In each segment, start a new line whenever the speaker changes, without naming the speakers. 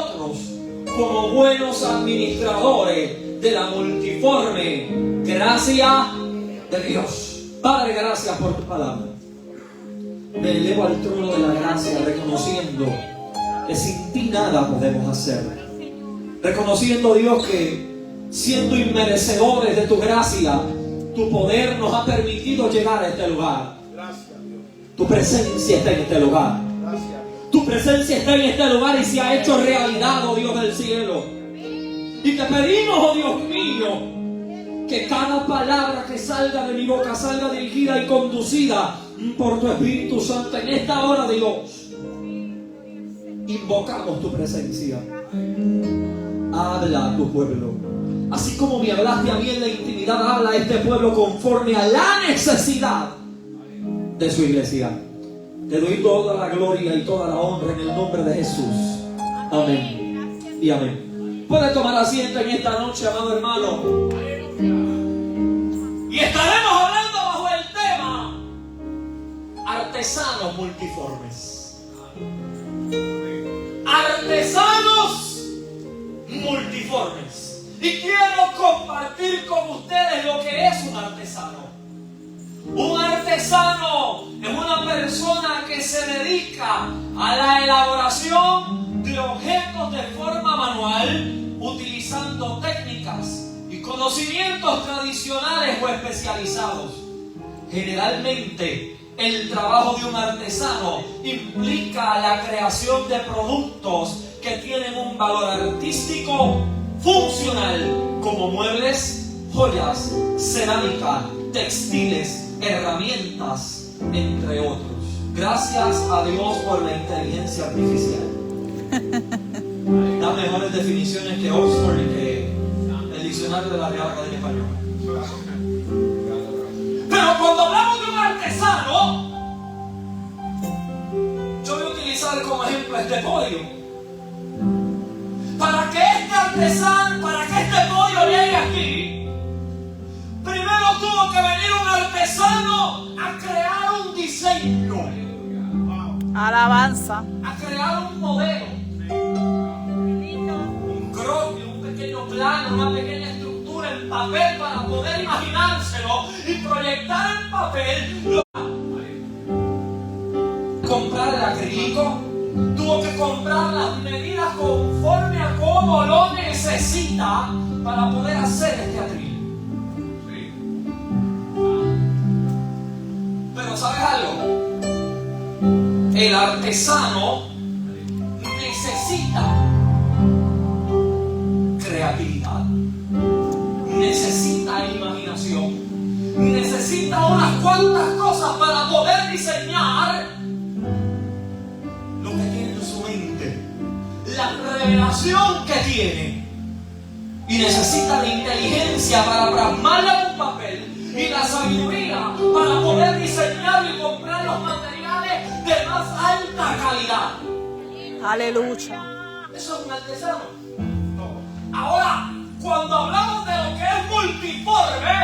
nosotros como buenos administradores de la multiforme gracia de Dios. Padre, gracias por tu palabra. Me elevo al trono de la gracia reconociendo que sin ti nada podemos hacer. Reconociendo, Dios, que siendo inmerecedores de tu gracia, tu poder nos ha permitido llegar a este lugar. Tu presencia está en este lugar. Tu presencia está en este lugar y se ha hecho realidad, oh Dios del cielo. Y te pedimos, oh Dios mío, que cada palabra que salga de mi boca salga dirigida y conducida por tu Espíritu Santo. En esta hora, Dios, invocamos tu presencia. Habla a tu pueblo. Así como me hablaste a mí en la intimidad, habla a este pueblo conforme a la necesidad de su iglesia. Te doy toda la gloria y toda la honra en el nombre de Jesús. Amén y amén. Puede tomar asiento en esta noche, amado hermano. Y estaremos hablando bajo el tema artesanos multiformes. Artesanos multiformes. Y quiero compartir con ustedes lo que es un artesano. Un artesano es una persona que se dedica a la elaboración de objetos de forma manual, utilizando técnicas y conocimientos tradicionales o especializados. Generalmente, el trabajo de un artesano implica la creación de productos que tienen un valor artístico funcional, como muebles, joyas, cerámica, textiles, herramientas, entre otros. Gracias a Dios por la inteligencia artificial. Da mejores definiciones que Oxford y que el diccionario de la Real Academia Española. Pero cuando hablamos de un artesano, yo voy a utilizar como ejemplo este podio. Para que este artesano, para que este podio llegue aquí, primero tuvo que venir un artesano a crear un diseño.
Alabanza.
A crear un modelo. Un croquis, un pequeño plano, una pequeña estructura en papel para poder imaginárselo y proyectar en papel. Comprar el acrílico, tuvo que comprar las medidas conforme a cómo lo necesita para poder hacer este acrílico. Pero ¿sabes algo? El artesano necesita creatividad, necesita imaginación, necesita unas cuantas cosas para poder diseñar lo que tiene en su mente, la revelación que tiene, y necesita la inteligencia para plasmarla en un papel y la sabiduría para poder diseñar y comprar los materiales de más alta calidad.
Aleluya.
Eso es un artesano. Ahora, cuando hablamos de lo que es multiforme,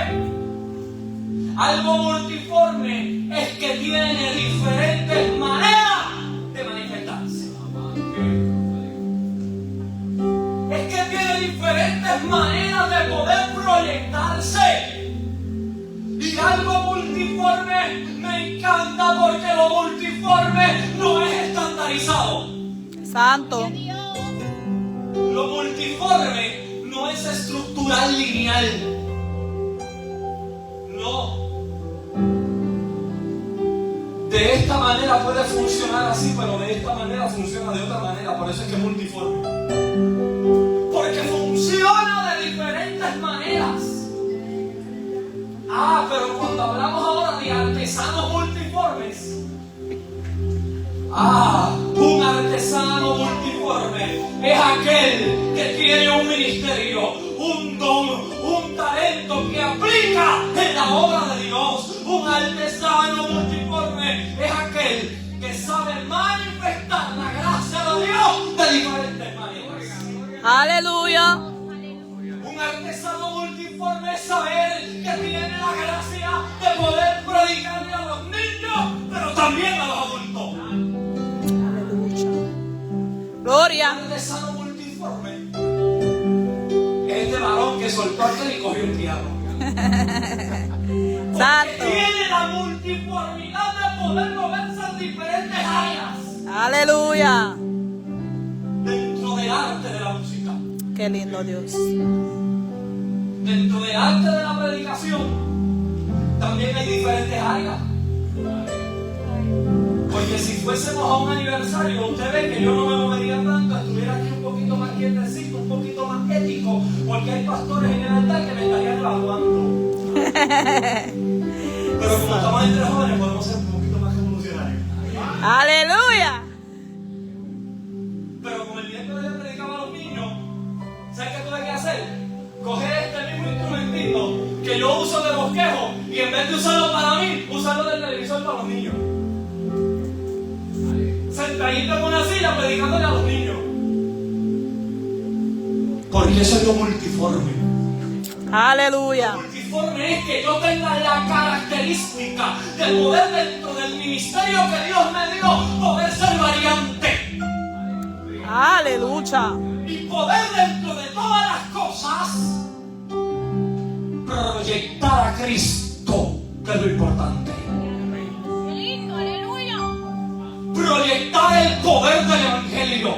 algo multiforme es que tiene diferentes maneras de manifestarse. Es que tiene diferentes maneras de poder proyectarse. Y algo multiforme me encanta porque lo multiforme no es estandarizado.
Santo.
Lo multiforme no es estructural lineal. No. De esta manera puede funcionar así, pero de esta manera funciona de otra manera. Por eso es que es multiforme. Porque funciona de diferentes maneras. Pero cuando hablamos ahora de artesanos multiformes, un artesano multiforme es aquel que tiene un ministerio, un don, un talento que aplica en la obra de Dios. Un artesano multiforme es aquel que sabe manifestar la gracia de Dios de diferentes maneras.
Aleluya.
Un artesano multiforme es saber que tiene la gracia de poder predicarle a los niños, pero también a los adultos.
Aleluya. Gloria.
Un artesano multiforme soltó aquel y cogió el piano.
Santo.
Tiene la multiformidad de poder moverse en diferentes áreas
Aleluya.
dentro del arte de la música,
Qué lindo Dios.
dentro del arte de la predicación. También hay diferentes áreas. Porque si fuésemos a un aniversario, usted ve que yo no me movería tanto, estuviera aquí un poquito más quietecito, un poquito más ético, porque hay pastores en el altar que me estarían graduando. Pero como estamos entre jóvenes, podemos ser un poquito más revolucionarios.
Aleluya.
Pero como el día que yo predicaba a los niños, ¿sabes qué tuve que hacer? Coger este mismo instrumentito que yo uso de bosquejo y en vez de usarlo para mí, usarlo del televisor para los niños. Sentadito en una silla predicándole a los niños. Porque soy yo multiforme.
Aleluya.
Multiforme es que yo tenga la característica de poder dentro del ministerio que Dios me dio, poder ser variante.
Aleluya.
Y poder dentro de todas las cosas proyectar a Cristo, que es lo importante. Proyectar el poder del Evangelio.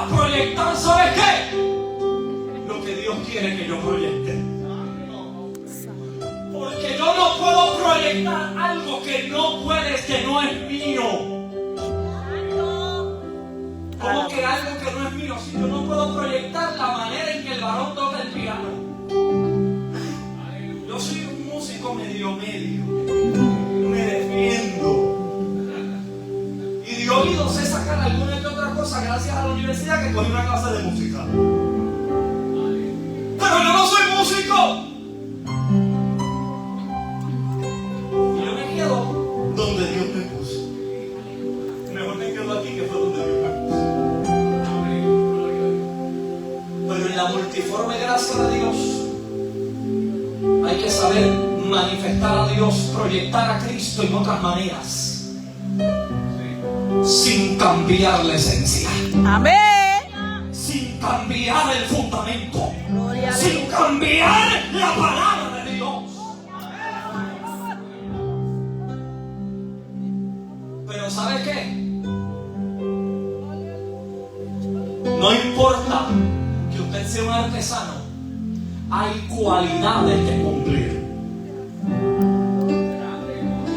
Proyectar, ¿sabes qué? Lo que Dios quiere que yo proyecte. Porque yo no puedo proyectar algo que no es mío. ¿Cómo que algo que no es mío? Si yo no puedo proyectar la manera en que el varón toca el piano. Yo soy un músico medio. Me defiendo. Y de oído sé sacar alguna que otra cosa gracias a la universidad que cogí una clase de música. Pero yo no soy músico. Y yo me quedo donde Dios me puso. Mejor me quedo aquí que fue donde Dios me puso. Pero en la multiforme gracia de Dios hay que saber manifestar a Dios, proyectar a Cristo en otras maneras, sin cambiar la esencia,
Amén.
sin cambiar el fundamento,
Gloria a
sin
Dios.
cambiar la palabra de Dios. Pero ¿sabes qué? No importa que usted sea un artesano, hay cualidades que cumplir.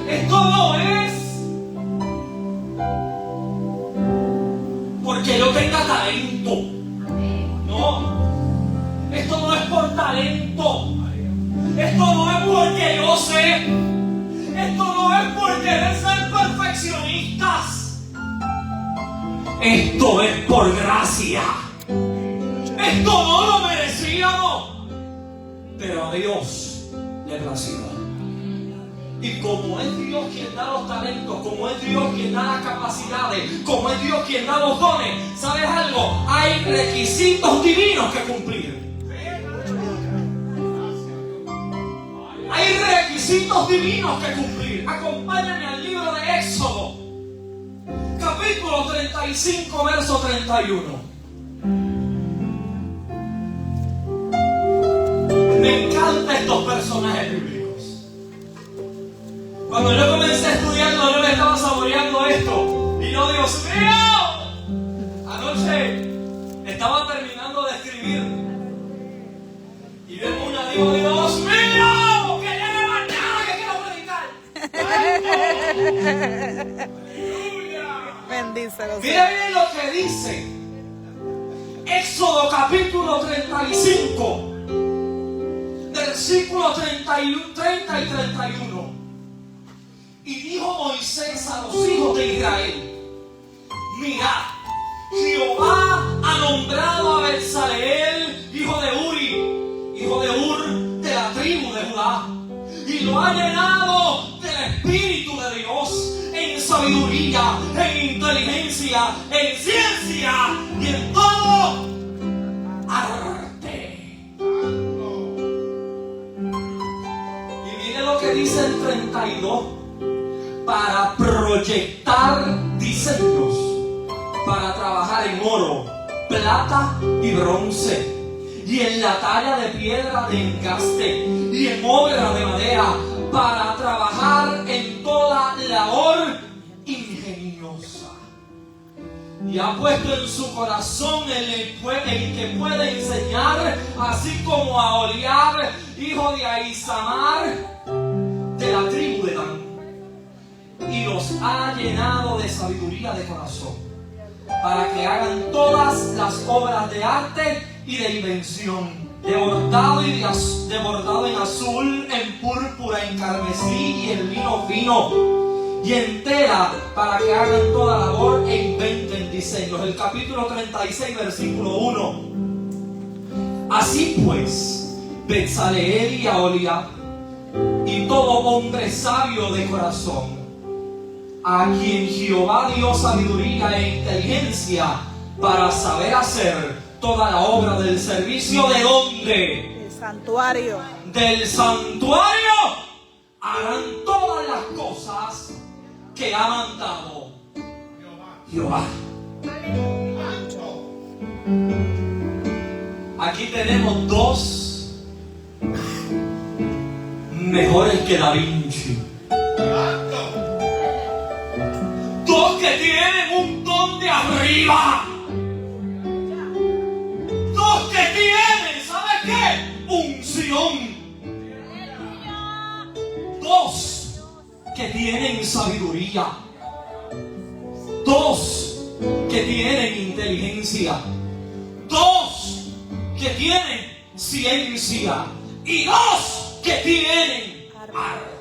Esto no es porque yo tenga talento. No. Esto no es por talento. Esto no es porque yo sé. Esto no es por querer ser perfeccionistas. Esto es por gracia. Esto no lo merecíamos, pero a Dios le plació. Y como es Dios quien da los talentos, como es Dios quien da las capacidades, como es Dios quien da los dones, ¿sabes algo? Hay requisitos divinos que cumplir. Hay requisitos divinos que cumplir. Acompáñame al libro de Éxodo, capítulo 35, verso 31. Me encantan estos personajes bíblicos. Cuando yo comencé a estudiarlo, yo me estaba saboreando esto. Y yo, Dios mío, anoche estaba terminando de escribir. Y vemos una, digo, Dios mío, que llegue mañana que quiero predicar.
Bendícelo.
Mira bien lo que dice Éxodo capítulo 35, versículos 30 y 31. Y dijo Moisés a los hijos de Israel: mirad, Jehová ha nombrado a Bezaleel, hijo de Uri, hijo de Ur, de la tribu de Judá, y lo ha llenado del Espíritu de Dios, en sabiduría, en inteligencia, en ciencia y en todo arte. Y mire lo que dice el 32: para proyectar diseños, para trabajar en oro, plata y bronce, y en la talla de piedra de engaste y en obra de madera, para trabajar en toda labor ingeniosa. Y ha puesto en su corazón el que puede enseñar, así como a Oliab, hijo de Ahisamar, de la tribu de Dan, y los ha llenado de sabiduría de corazón, para que hagan todas las obras de arte y de invención, de bordado en azul, en púrpura, en carmesí y en lino fino, y en tela, para que hagan toda labor e inventen diseños. El capítulo 36, versículo 1. Así pues, Bezaleel y Aholiab, y todo hombre sabio de corazón, a quien Jehová dio sabiduría e inteligencia para saber hacer toda la obra del servicio, ¿de dónde?
El santuario.
Del santuario, harán todas las cosas que ha mandado Jehová. Aquí tenemos dos mejores que Da Vinci. Dos que tienen un don de arriba. Dos que tienen, ¿sabes qué? Unción. Dos que tienen sabiduría. Dos que tienen inteligencia. Dos que tienen ciencia. Y dos que tienen arte.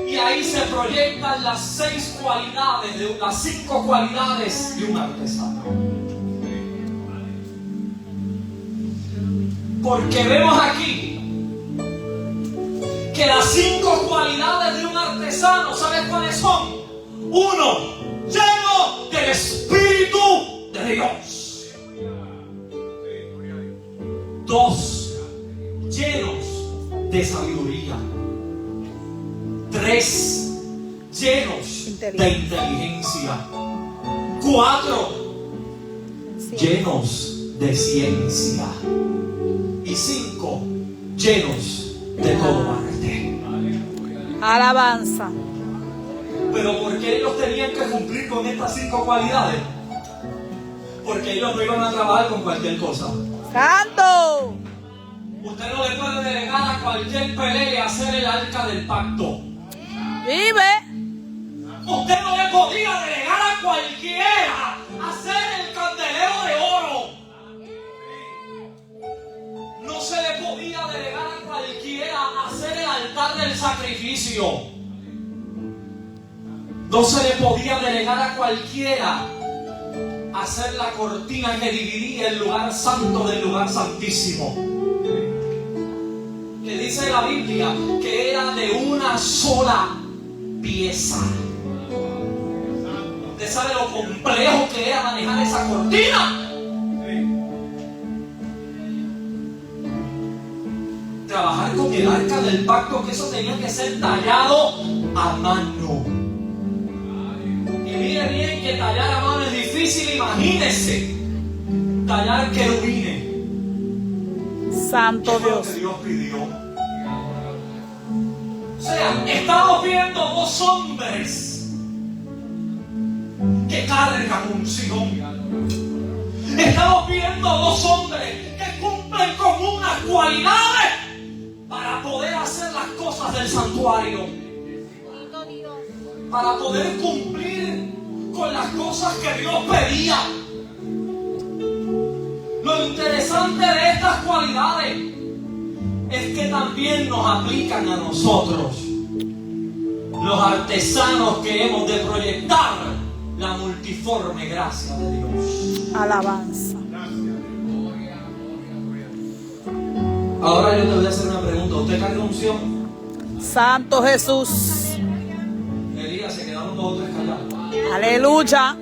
Y ahí se proyectan las 6 cualidades, las 5 cualidades de un artesano. Porque vemos aquí que las 5 cualidades de un artesano, ¿sabes cuáles son? 1, lleno del Espíritu de Dios. 2, llenos de sabiduría. 3, llenos de inteligencia. 4, llenos de ciencia. Y 5, llenos de todo arte.
Alabanza.
Pero ¿por qué ellos tenían que cumplir con estas 5 cualidades? Porque ellos no iban a trabajar con cualquier cosa.
¡Santo!
Usted no le puede delegar a cualquier pelea hacer el arca del pacto.
Vive.
Usted no le podía delegar a cualquiera hacer el candelero de oro. No se le podía delegar a cualquiera hacer el altar del sacrificio. No se le podía delegar a cualquiera hacer la cortina que dividía el lugar santo del lugar santísimo. Que dice la Biblia que era de una sola pieza. ¿Usted sabe lo complejo que era manejar esa cortina? Trabajar con el arca del pacto, que eso tenía que ser tallado a mano. Y mire bien que tallar a mano es difícil. Imagínese tallar querubines.
Santo
¿Qué fue lo
Dios.
que Dios pidió? O sea, estamos viendo 2 hombres que cargan unción. Estamos viendo 2 hombres que cumplen con unas cualidades para poder hacer las cosas del santuario, para poder cumplir con las cosas que Dios pedía. Lo interesante de estas cualidades es que también nos aplican a nosotros, los artesanos que hemos de proyectar la multiforme gracia de Dios.
Alabanza.
Ahora yo te voy a hacer una pregunta. ¿Usted carga unción?
Santo Jesús.
Elías, se quedaron 2 o 3 callados.
Aleluya.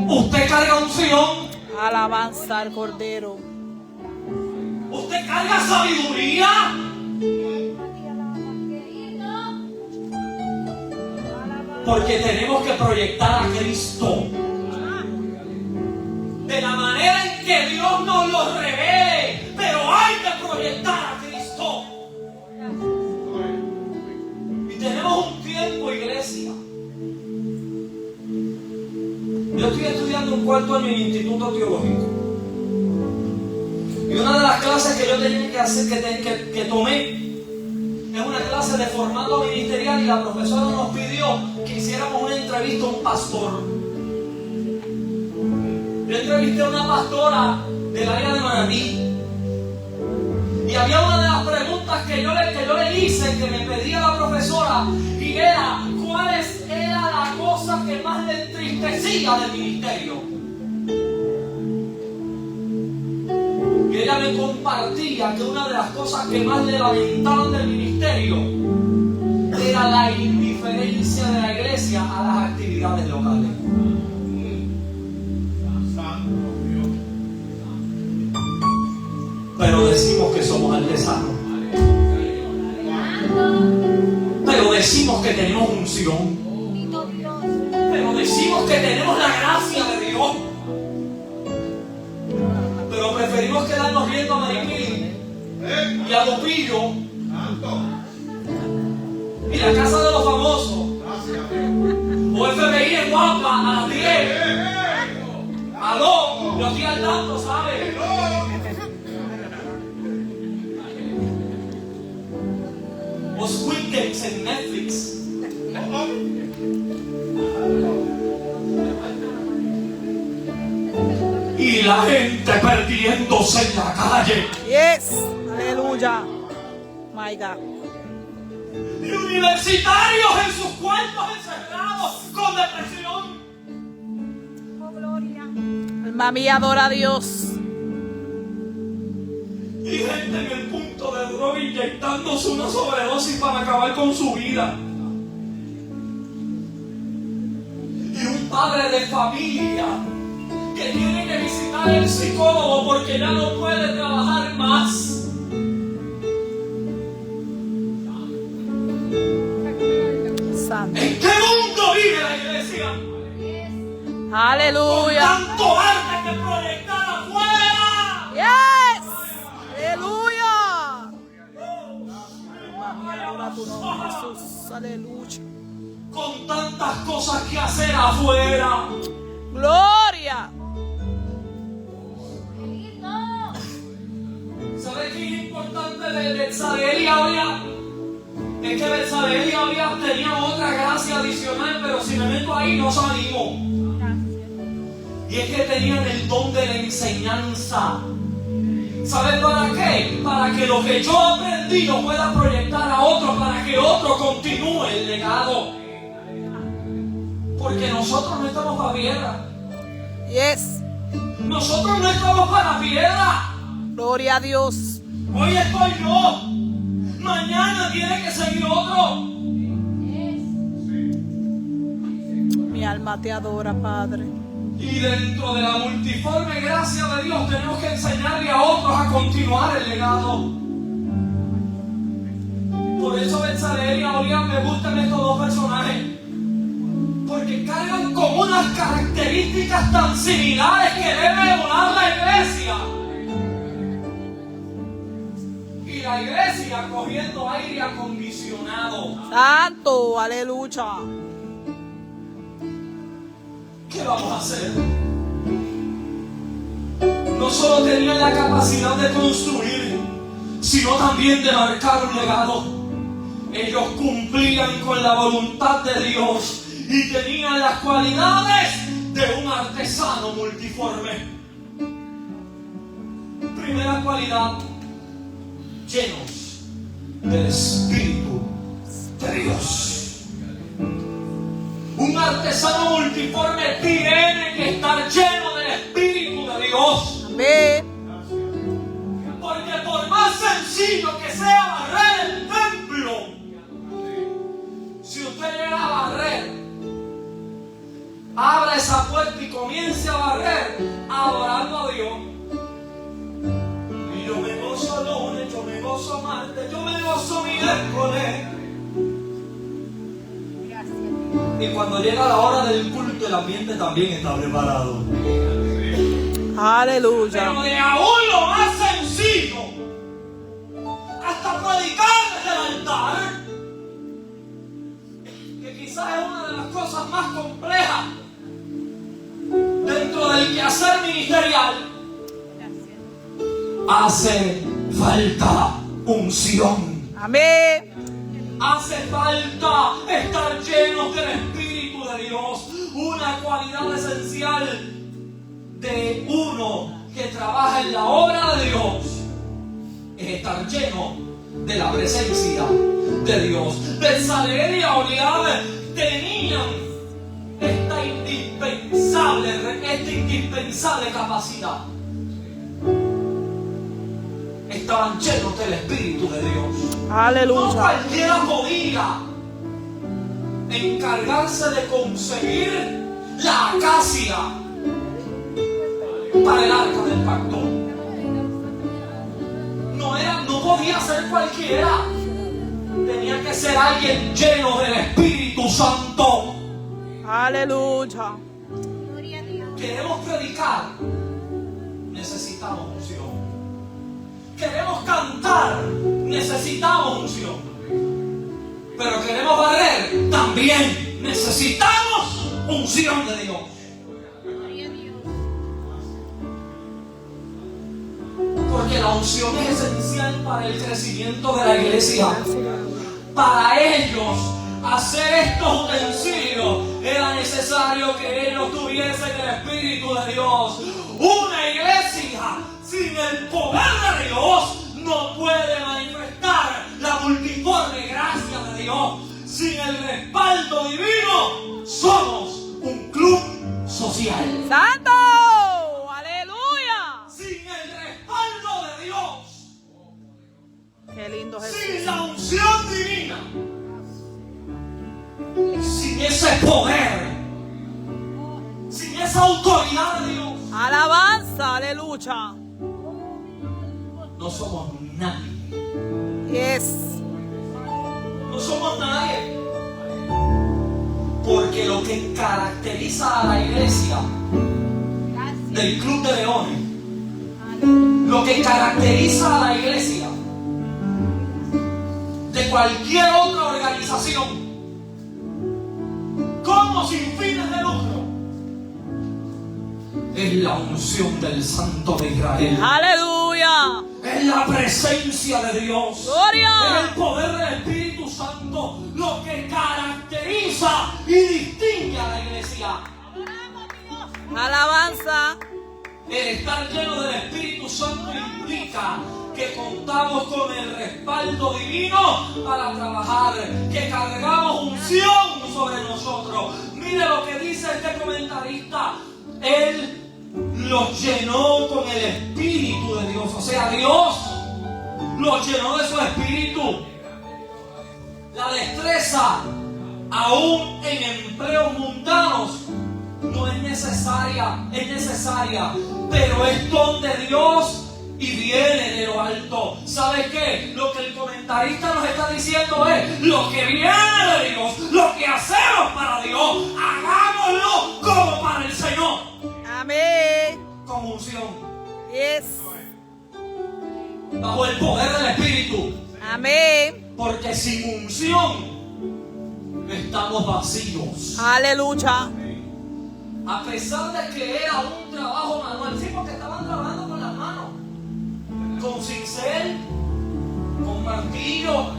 ¿Usted carga unción?
Alabanza al Cordero.
¿Usted carga sabiduría? Porque tenemos que proyectar a Cristo de la manera en Yo estoy estudiando un cuarto año en el Instituto Teológico. Y una de las clases que yo tenía que hacer, que tomé, es una clase de formato ministerial y la profesora nos pidió que hiciéramos una entrevista a un pastor. Yo entrevisté a una pastora del área de Manatí. Y había una de las preguntas que yo le hice, que me pedía la profesora, y era: ¿cuál era la cosa que más le entristecía del ministerio? Y ella me compartía que una de las cosas que más le lamentaban del ministerio era la indiferencia de la iglesia a las actividades locales. Pero decimos que somos artesanos. Pero decimos que tenemos unción. Pero decimos que tenemos la gracia de Dios. Pero preferimos quedarnos viendo a Maripili y a Lupillo y la casa de los famosos o FBI en Guapa a las 10. Aló, yo estoy al tanto, ¿sabes? O Squid Games en Netflix. Y la gente perdiéndose en la calle.
Yes. Aleluya. My God.
Y universitarios en sus cuartos encerrados con depresión.
Alma mía, adora a Dios.
Y gente en el punto de droga inyectándose una sobredosis para acabar con su vida. Y un padre de familia que tiene que visitar al psicólogo porque ya no puede trabajar más.
Santo.
¿En qué mundo vive la iglesia? Con
Aleluya.
tanto arte que proyectar afuera.
Yes. Aleluya. Alma mía, adora tu nombre, Jesús. Aleluya.
Con tantas cosas que hacer afuera.
Gloria.
¿Sabes qué es importante de Betsabé y Aholiab? Es que Betsabé y Aholiab tenían otra gracia adicional, pero si me meto ahí no salimos. Y es que tenían el don de la enseñanza. ¿Sabes para qué? Para que lo que yo aprendí lo pueda proyectar a otro, para que otro continúe el legado. Porque nosotros no estamos para piedra.
Yes.
Nosotros no estamos para piedra.
Gloria a Dios.
Hoy estoy yo. Mañana tiene que seguir otro.
Mi alma te adora, Padre.
Y dentro de la multiforme gracia de Dios tenemos que enseñarle a otros a continuar el legado. Por eso Betsabé y Aholiab me gustan estos dos personajes. Porque cargan con unas características tan similares que debe emular la iglesia. Y la iglesia cogiendo aire acondicionado.
Santo. Aleluya.
¿Qué vamos a hacer? No solo tenían la capacidad de construir, sino también de marcar un legado. Ellos cumplían con la voluntad de Dios y tenían las cualidades de un artesano multiforme. Primera cualidad: llenos del Espíritu de Dios. Un artesano multiforme tiene que estar lleno del Espíritu de Dios.
Amén.
Porque por más sencillo que sea barrer el templo, si usted llega a barrer, abra esa puerta y comience a barrer adorando a Dios. Y yo me gozo lunes, yo me gozo martes, yo me gozo miércoles. Y cuando llega la hora del culto, el ambiente también está preparado.
Aleluya.
Pero de aún lo más sencillo, hasta predicar desde el altar, que quizás es una de las cosas más complejas, ministerial, hace falta unción.
Amén.
Hace falta estar llenos del Espíritu de Dios. Una cualidad esencial de uno que trabaja en la obra de Dios es estar lleno de la presencia de Dios. Betsabé y Aholiab tenían esta indispensable capacidad. Estaban llenos del Espíritu de Dios. No
Aleluya.
cualquiera podía encargarse de conseguir la acacia para el arca del pacto. No podía ser cualquiera. Tenía que ser alguien lleno del Espíritu Santo.
Aleluya.
Queremos predicar, necesitamos unción. Queremos cantar, necesitamos unción. Pero queremos barrer, también necesitamos unción de Dios. Porque la unción es esencial para el crecimiento de la iglesia. Para ellos hacer estos utensilios era necesario que ellos tuviesen el Espíritu de Dios. Una iglesia sin el poder de Dios no puede manifestar la multiforme gracia de Dios. Sin el respaldo divino somos un club social.
¡Santo! ¡Aleluya!
Sin el respaldo de Dios,
¡Qué lindo
sin
Jesús!
la unción divina, sin ese poder, sin esa autoridad de Dios,
¡Alabanza! ¡Aleluya!
no somos nadie.
Yes.
No somos nadie. Porque lo que caracteriza a la iglesia del Club de Leones, lo que caracteriza a la iglesia de cualquier otra organización como sin fines de lucro, es la unción del Santo de Israel.
¡Aleluya!
Es la presencia de Dios.
¡Gloria!
Es el poder del Espíritu Santo lo que caracteriza y distingue a la iglesia.
¡Alabanza!
El estar lleno del Espíritu Santo implica que contamos con el respaldo divino para trabajar, que cargamos unción sobre nosotros. Mire lo que dice este comentarista. Él los llenó con el Espíritu de Dios. O sea, Dios los llenó de su Espíritu. La destreza, aún en empleos mundanos, no es necesaria, pero es don de Dios y viene de lo alto. ¿Sabe qué? Lo que el comentarista nos está diciendo es: lo que viene de Dios, lo que hacemos para Dios, hagámoslo como para el Señor.
Amén.
Con unción,
Yes.
bajo el poder del Espíritu.
Amén.
Porque sin unción estamos vacíos.
Aleluya.
A pesar de que era un trabajo manual, sí, porque estaban trabajando con las manos, con cincel, con martillo.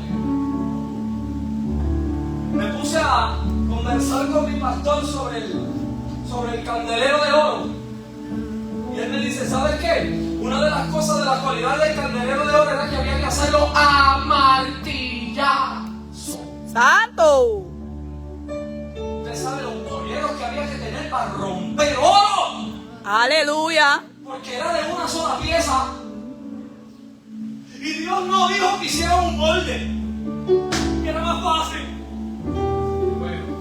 Me puse a conversar con mi pastor sobre el candelero de oro. Y él me dice: ¿sabes qué? Una de las cosas de la cualidad del candelero de oro era que había que hacerlo a martillazo.
¡Santo!
Usted sabe los polleros que había que tener para romper oro.
¡Aleluya!
Porque era de una sola pieza. Y Dios no dijo que hiciera un molde, que era más fácil.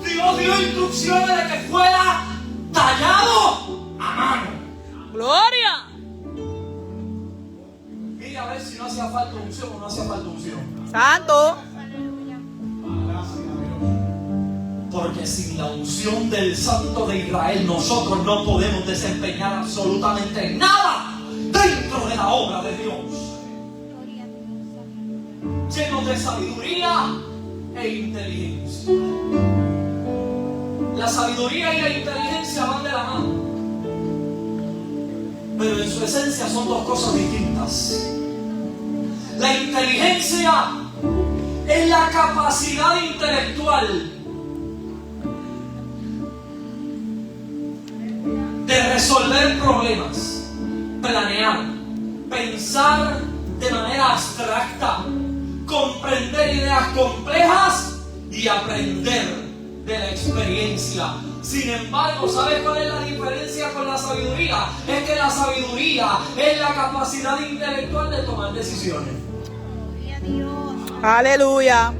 Dios dio instrucciones de que fuera tallado a mano.
¡Gloria!
Mire a ver si no hacía falta unción o no hacía falta unción.
¡Santo!
Porque sin la unción del Santo de Israel nosotros no podemos desempeñar absolutamente nada dentro de la obra de Dios. Llenos de sabiduría e inteligencia. La sabiduría y la inteligencia van de la mano. pero en su esencia son dos cosas distintas. La inteligencia es la capacidad intelectual de resolver problemas, planear, pensar de manera abstracta, comprender ideas complejas y aprender de la experiencia. Sin embargo, ¿sabes cuál es la diferencia con la sabiduría? Es que la sabiduría es la capacidad intelectual de tomar decisiones.
Aleluya.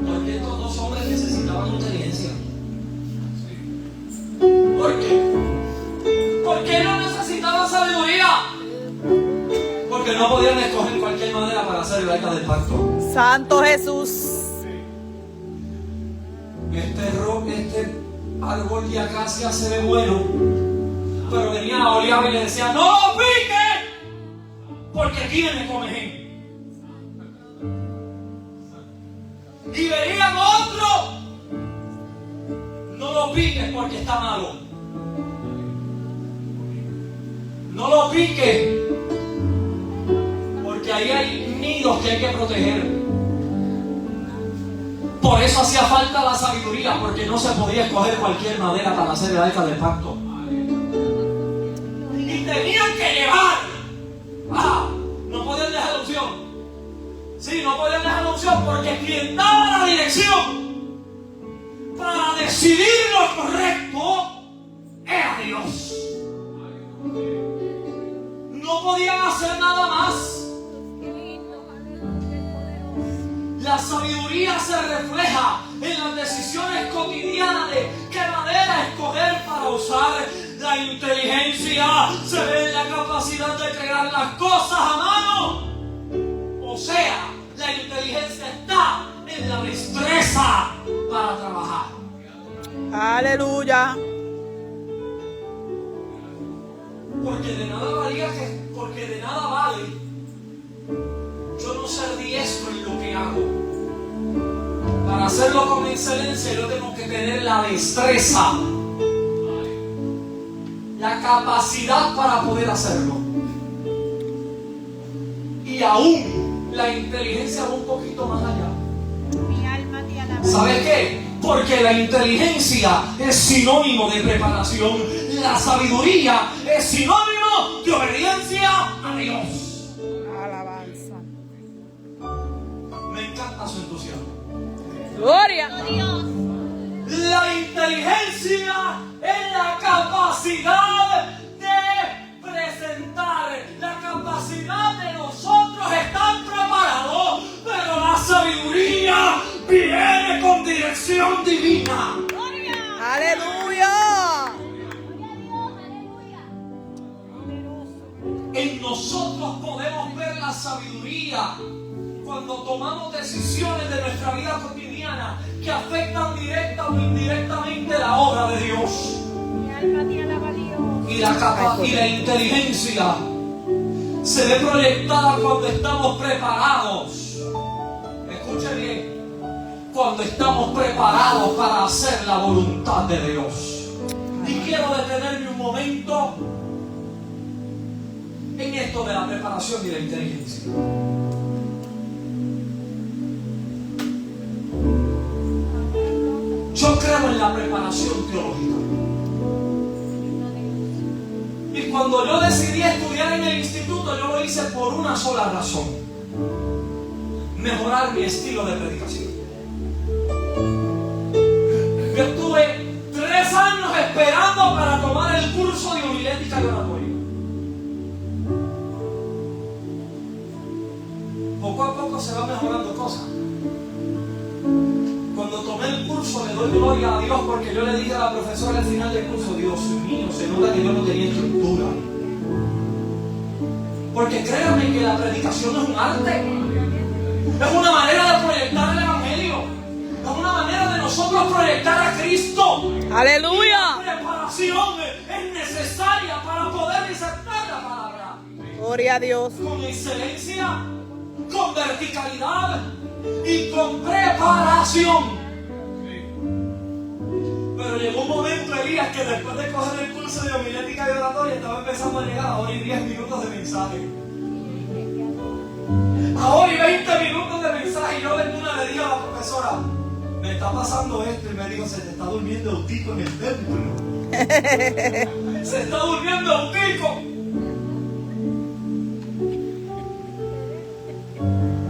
Porque estos dos hombres necesitaban inteligencia. ¿Por qué? ¿Por qué no necesitaban sabiduría? Porque no podían escoger cualquier madera para hacer el arca del pacto.
Santo Jesús.
Este árbol de acacia se ve bueno, pero venía a Oliva y le decía: ¡no lo piques! Porque aquí me comen. Y venían otro: no lo piques porque está malo. No lo piques porque ahí hay nidos que hay que proteger. Por eso hacía falta la sabiduría, porque no se podía escoger cualquier madera para hacer el arca del pacto. Y tenían que llevar. No podían dejar la opción. Sí, no podían dejar la opción porque quien daba la dirección para decidir lo correcto era Dios. No podían hacer nada más. La sabiduría se refleja en las decisiones cotidianas de qué madera escoger para usar. La inteligencia se ve en la capacidad de crear las cosas a mano. O sea, la inteligencia está en la destreza para trabajar.
Aleluya.
Porque de nada vale yo no ser diestro en lo que hago. Para hacerlo con excelencia yo tengo que tener la destreza, la capacidad para poder hacerlo. Y aún la inteligencia va un poquito más allá.
Mi alma te alaba.
¿Sabes qué? Porque la inteligencia es sinónimo de preparación. La sabiduría es sinónimo de obediencia a Dios.
Alabanza.
Me encanta su entusiasmo.
Gloria.
Dios.
La inteligencia es la capacidad de presentar, la capacidad de nosotros estar preparados, pero la sabiduría viene con dirección divina.
Aleluya.
En nosotros podemos ver la sabiduría cuando tomamos decisiones de nuestra vida cotidiana que afectan directa o indirectamente la obra de Dios.
Mi alma te alaba, Dios.
Y la inteligencia se ve proyectada cuando estamos preparados. Escuche bien. Cuando estamos preparados para hacer la voluntad de Dios. Y quiero detenerme un momento en esto de la preparación y la inteligencia. Yo creo en la preparación teológica. Y cuando yo decidí estudiar en el instituto, yo lo hice por una sola razón: mejorar mi estilo de predicación. Yo estuve 3 años esperando para tomar el curso de homilética y oratoria. Poco a poco se van mejorando cosas. Cuando tomé el curso le doy gloria a Dios, porque yo le dije a la profesora al final del curso: Dios mío, se nota que yo no tenía estructura. Porque créanme que la predicación es un arte. Es una manera de proyectar el evangelio. Es una manera de nosotros proyectar a Cristo.
Aleluya.
La preparación es necesaria para poder disertar la palabra.
Gloria a Dios.
Con excelencia, con verticalidad y con preparación. Pero llegó un momento en días que después de coger el curso de homilética y oratoria estaba empezando a llegar a hora y 10 minutos de mensaje. A hora y 20 minutos de mensaje. Y yo de una le dije a la profesora, me está pasando esto. Y me dijo, se te está durmiendo Eutico en el templo. Se está durmiendo Eutico.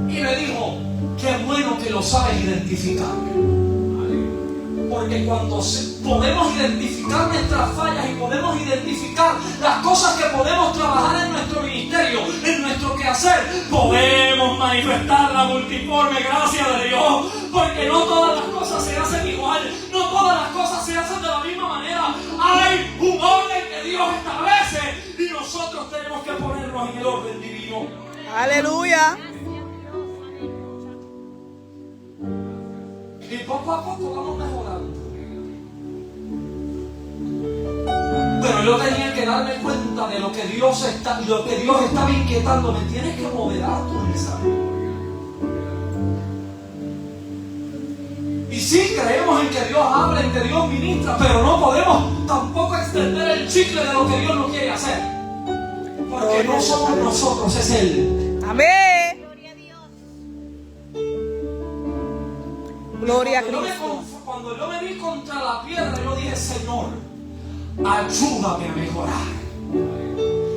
Y me dijo, qué bueno que lo sabes identificar. Porque cuando podemos identificar nuestras fallas y podemos identificar las cosas que podemos trabajar en nuestro ministerio, en nuestro quehacer, podemos manifestar la multiforme gracia de Dios. Porque no todas las cosas se hacen igual, no todas las cosas se hacen de la misma manera. Hay un orden que Dios establece y nosotros tenemos que ponernos en el orden divino.
Aleluya.
Y poco a poco vamos mejorando. Pero yo tenía que darme cuenta de lo que Dios estaba inquietando. Me tienes que moderar tu mensaje. Y sí creemos en que Dios habla, en que Dios ministra, pero no podemos tampoco extender el chicle de lo que Dios no quiere hacer. Porque no somos nosotros, es Él.
Amén.
Gloria a Dios.
Gloria a Cristo.
Cuando yo me vi contra la piedra, yo dije, Señor, ayúdame a mejorar.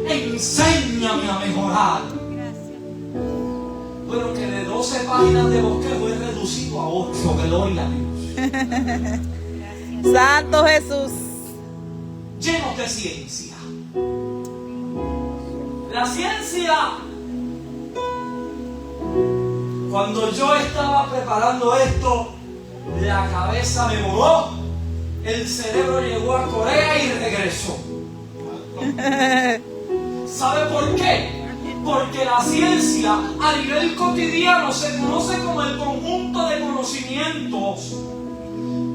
Enséñame a mejorar.
Gracias.
Bueno, que de 12 páginas de bosquejo he reducido a 8. Gloria a Dios.
Gracias.
Santo Jesús.
Llenos de ciencia. La ciencia. Cuando yo estaba preparando esto, la cabeza me voló, el cerebro llegó a Corea y regresó. ¿Sabe por qué? Porque la ciencia a nivel cotidiano se conoce como el conjunto de conocimientos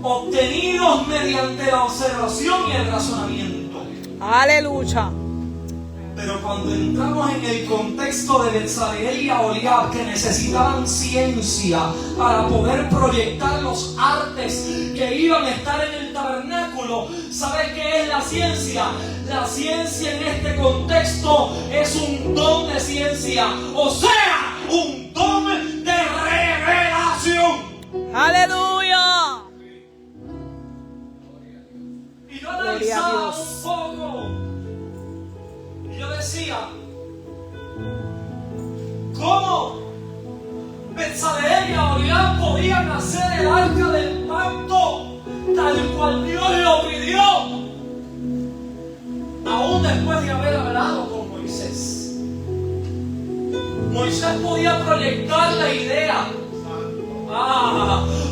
obtenidos mediante la observación y el razonamiento.
Aleluya.
Pero cuando entramos en el contexto de Betzaleel y Aholiab, que necesitaban ciencia para poder proyectar los artes que iban a estar en el tabernáculo, ¿sabes qué es la ciencia? La ciencia en este contexto es un don de ciencia, o sea, un don de revelación.
Aleluya.
Y yo
Gloria a
analizaba
Dios.
un poco. Yo decía, ¿cómo Betzaleel y Aholiab podían hacer el arca del pacto tal cual Dios lo pidió? Aún después de haber hablado con Moisés. Moisés podía proyectar la idea.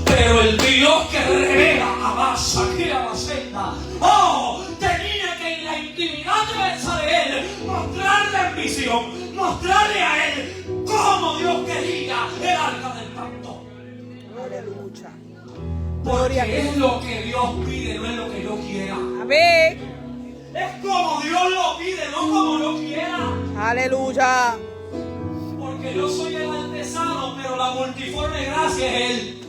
Pero el Dios que revela amasa, que amasenda. Tenía que en la intimidad de Betzaleel mostrarle en visión, mostrarle a él cómo Dios quería el arca del pacto.
Aleluya.
Porque es lo que Dios pide, no es lo que yo quiera.
Amén.
Es como Dios lo pide, no como yo quiera.
Aleluya.
Porque yo soy el artesano, pero la multiforme gracia es Él.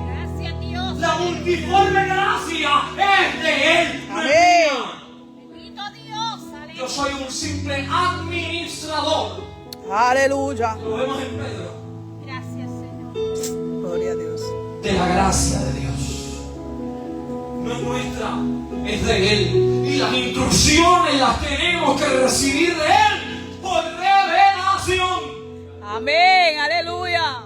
Gracias, Dios.
La multiforme gracia es de Él. No es
Amén.
mía.
Bendito Dios.
Yo
Aleluya.
soy un simple administrador.
Aleluya.
Lo vemos en Pedro.
Gracias, Señor.
Gloria a Dios.
De la gracia de Dios. No es nuestra, es de Él. Y las instrucciones las tenemos que recibir de Él por revelación.
Amén. Aleluya.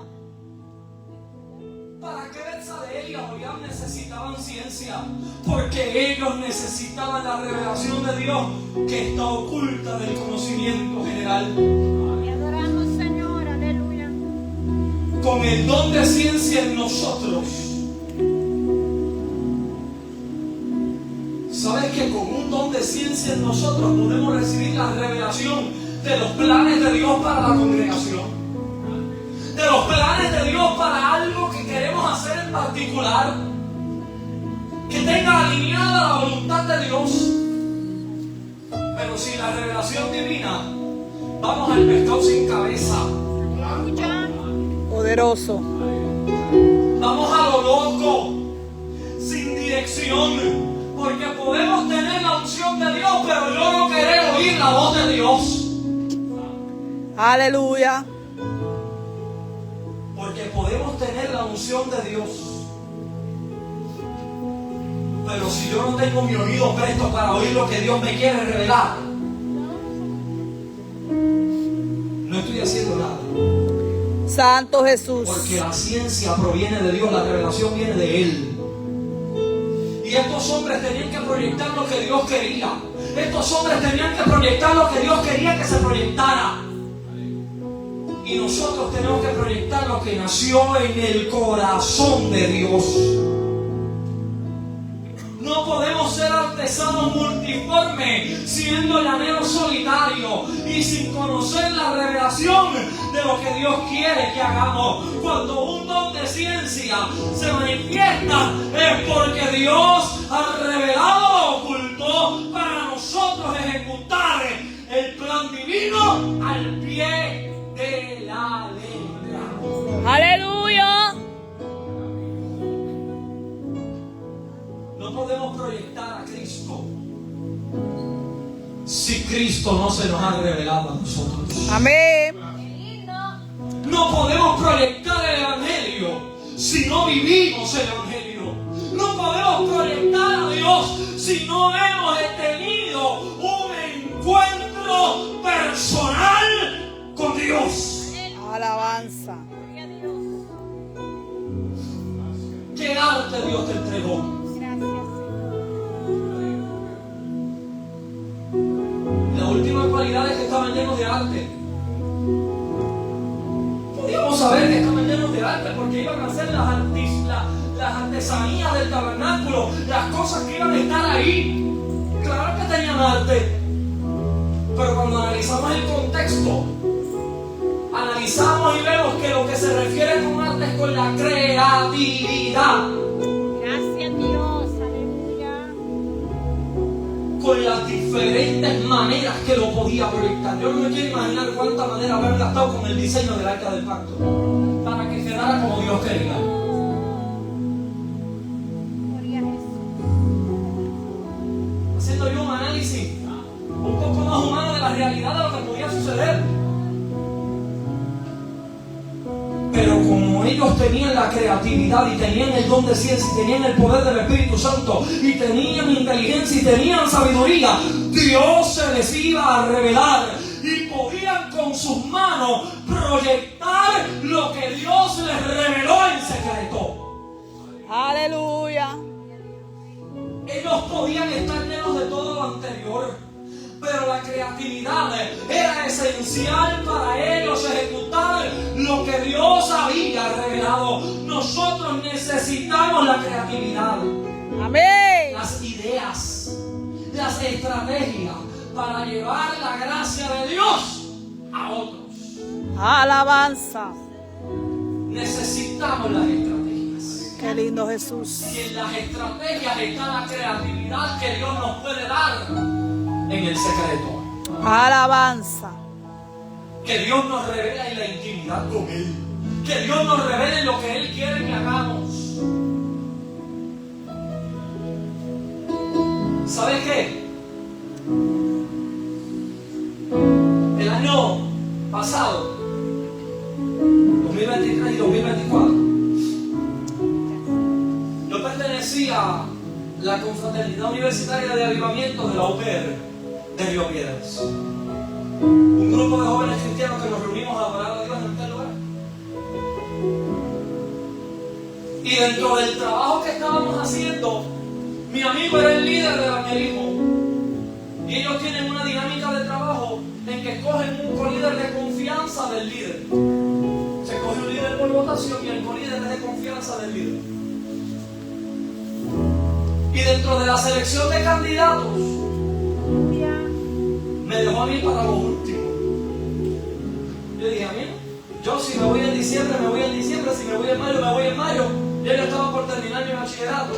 ¿Para qué Betzaleel y Aholiab necesitaban ciencia? Porque ellos necesitaban la revelación de Dios que está oculta del conocimiento general.
Te adoramos, Señor. Aleluya.
Con el don de ciencia en nosotros, ¿sabes que con un don de ciencia en nosotros podemos recibir la revelación de los planes de Dios para la congregación? De los planes de Dios para algo que queremos hacer en particular, que tenga alineada la voluntad de Dios. Pero sin la revelación divina, vamos al pescado sin cabeza.
Aleluya.
Poderoso.
Vamos a lo loco, sin dirección. Porque podemos tener la unción de Dios, pero yo no querer oír la voz de Dios.
Aleluya.
Porque podemos tener la unción de Dios, pero si yo no tengo mi oído presto para oír lo que Dios me quiere revelar, no estoy haciendo nada.
Santo Jesús.
Porque la ciencia proviene de Dios, la revelación viene de Él. Y estos hombres tenían que proyectar lo que Dios quería. Estos hombres tenían que proyectar lo que Dios quería que se proyectara. Y nosotros tenemos que proyectar lo que nació en el corazón de Dios. No podemos ser artesanos multiformes siendo llanero solitario y sin conocer la revelación de lo que Dios quiere que hagamos. Cuando un don de ciencia se manifiesta es porque Dios ha revelado lo oculto para nosotros ejecutar el plan divino al pie de la letra.
Aleluya.
No podemos proyectar a Cristo si Cristo no se nos ha revelado a nosotros.
Amén.
No podemos proyectar el Evangelio si no vivimos el Evangelio. No podemos proyectar a Dios si no hemos tenido un encuentro personal con Dios.
Alabanza.
¿Qué arte Dios te entregó? Las últimas cualidades que estaban llenos de arte. Podíamos saber que estaban llenos de arte porque iban a hacer las artesanías del tabernáculo, las cosas que iban a estar ahí. Claro que tenían arte, pero cuando analizamos el contexto, analizamos y vemos que lo que se refiere con arte es con la creatividad.
Gracias Dios, aleluya.
Con las diferentes maneras que lo podía proyectar. Yo no me quiero imaginar cuántas maneras habrán gastado con el diseño del Arca del Pacto para que quedara como Dios quería.
Gloria a Jesús.
Haciendo yo un análisis un poco más humano de la realidad de lo que podía suceder. Pero como ellos tenían la creatividad y tenían el don de ciencia y tenían el poder del Espíritu Santo y tenían inteligencia y tenían sabiduría, Dios se les iba a revelar y podían con sus manos proyectar lo que Dios les reveló en secreto.
Aleluya.
Ellos podían estar llenos de todo lo anterior, pero la creatividad era esencial para ellos ejecutar lo que Dios había revelado. Nosotros necesitamos la creatividad,
Amén.
las ideas, las estrategias para llevar la gracia de Dios a otros.
Alabanza.
Necesitamos las estrategias.
Qué lindo Jesús.
Y en las estrategias está la creatividad que Dios nos puede dar en el secreto.
Alabanza.
Que Dios nos revela en la intimidad con Él. Que Dios nos revele lo que Él quiere que hagamos. ¿Sabes qué? El año pasado, 2023 y 2024, yo pertenecía a la Confraternidad Universitaria de Avivamiento de la UPR de Río Piedras. Un grupo de jóvenes cristianos que nos reunimos a adorar a Dios en este lugar. Y dentro del trabajo que estábamos haciendo, mi amigo era el líder del evangelismo. Y ellos tienen una dinámica de trabajo en que escogen un colíder de confianza del líder. Se coge un líder por votación y el colíder es de confianza del líder. Y dentro de la selección de candidatos, me dejó a mí para lo último. Yo dije, a mí, yo si me voy en diciembre, me voy en diciembre, si me voy en mayo, me voy en mayo. Yo ya estaba por terminar mi bachillerato.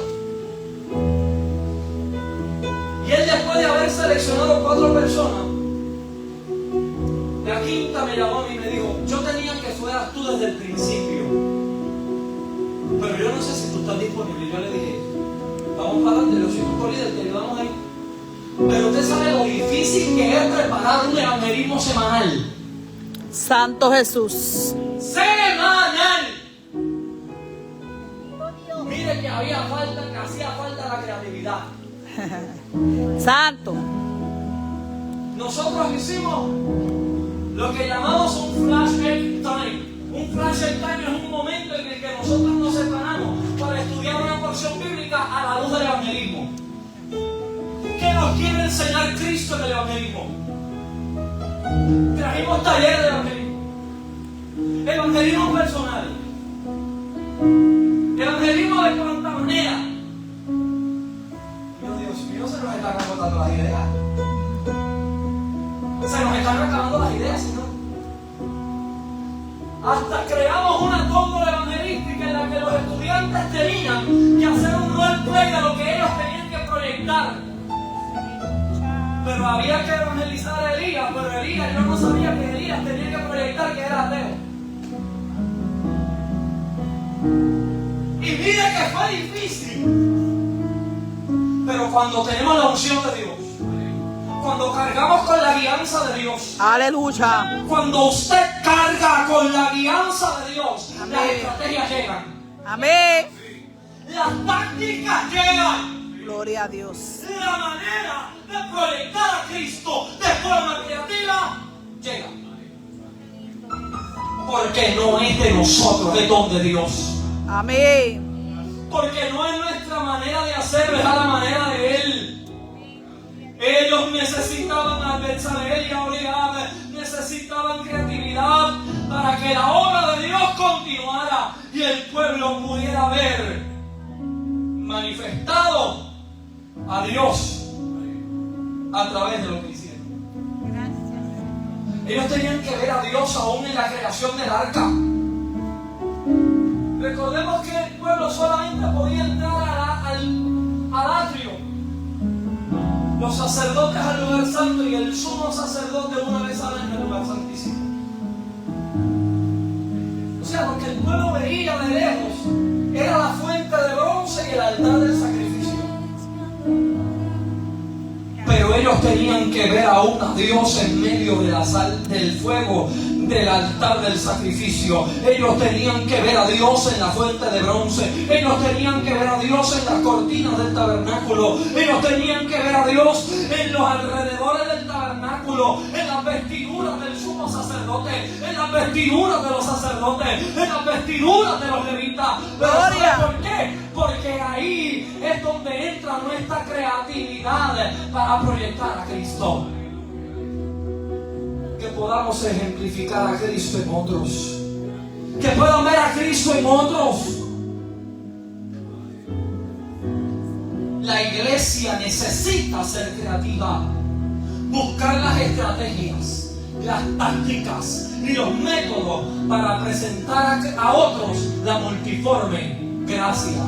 Y él, después de haber seleccionado 4 personas, la quinta me llamó a mí y me dijo, yo tenía que fueras tú desde el principio, pero yo no sé si tú estás disponible. Yo le dije, Vamos para adelante, los chicos líderes, te ayudamos ahí. Pero usted sabe lo difícil que es preparar un evangelismo semanal.
Santo Jesús.
¡Semanal! Mire que hacía falta la creatividad.
Santo.
Nosotros hicimos lo que llamamos un flashback time. Un flashback time es un momento en el que nosotros nos separamos para estudiar una porción bíblica a la luz del evangelismo. ¿Qué nos quiere enseñar Cristo en el evangelismo? Trajimos taller de evangelismo. Evangelismo personal. Evangelismo de cuánta manera. Dios mío, se nos están agotando las ideas. Se nos están acabando las ideas, Señor. Hasta creamos una tómbola evangelística en la que los estudiantes tenían que hacer un roleplay de lo que ellos tenían que proyectar. Pero había que evangelizar a Elías, pero Elías, yo no sabía que Elías tenía que proyectar que era ateo. Y mire que fue difícil. Pero cuando tenemos la unción de Dios, cuando cargamos con la guianza de Dios,
Aleluya.
cuando usted carga con la guianza de Dios,
Amén.
las estrategias llegan,
Amén.
las tácticas llegan,
Gloria a Dios.
la manera de proyectar a Cristo de forma creativa llega. Porque no es de nosotros, es don de Dios.
Amén.
Porque no es nuestra manera de hacerlo, es a la manera de Él. Ellos necesitaban a Bezaleel y a Oliab, necesitaban creatividad para que la obra de Dios continuara y el pueblo pudiera ver manifestado a Dios a través de lo que hicieron. Ellos tenían que ver a Dios aún en la creación del arca. Recordemos que el pueblo solamente podía entrar al atrio. Los sacerdotes al lugar santo y el sumo sacerdote una vez al año al lugar santísimo. O sea, lo que el pueblo veía de lejos era la fuente de bronce y el altar del sacrificio. Pero ellos tenían que ver aún a Dios en medio de la sal, del fuego, del altar del sacrificio. Ellos tenían que ver a Dios en la fuente de bronce. Ellos tenían que ver a Dios en las cortinas del tabernáculo. Ellos tenían que ver a Dios en los alrededores del tabernáculo, en las vestiduras del sumo sacerdote, en las vestiduras de los sacerdotes, en las vestiduras de los levitas. ¿Pero sabe por qué? Porque ahí es donde entra nuestra creatividad para proyectar a Cristo. Que podamos ejemplificar a Cristo en otros. Que puedan ver a Cristo en otros. La iglesia necesita ser creativa. Buscar las estrategias, las tácticas y los métodos para presentar a otros la multiforme gracia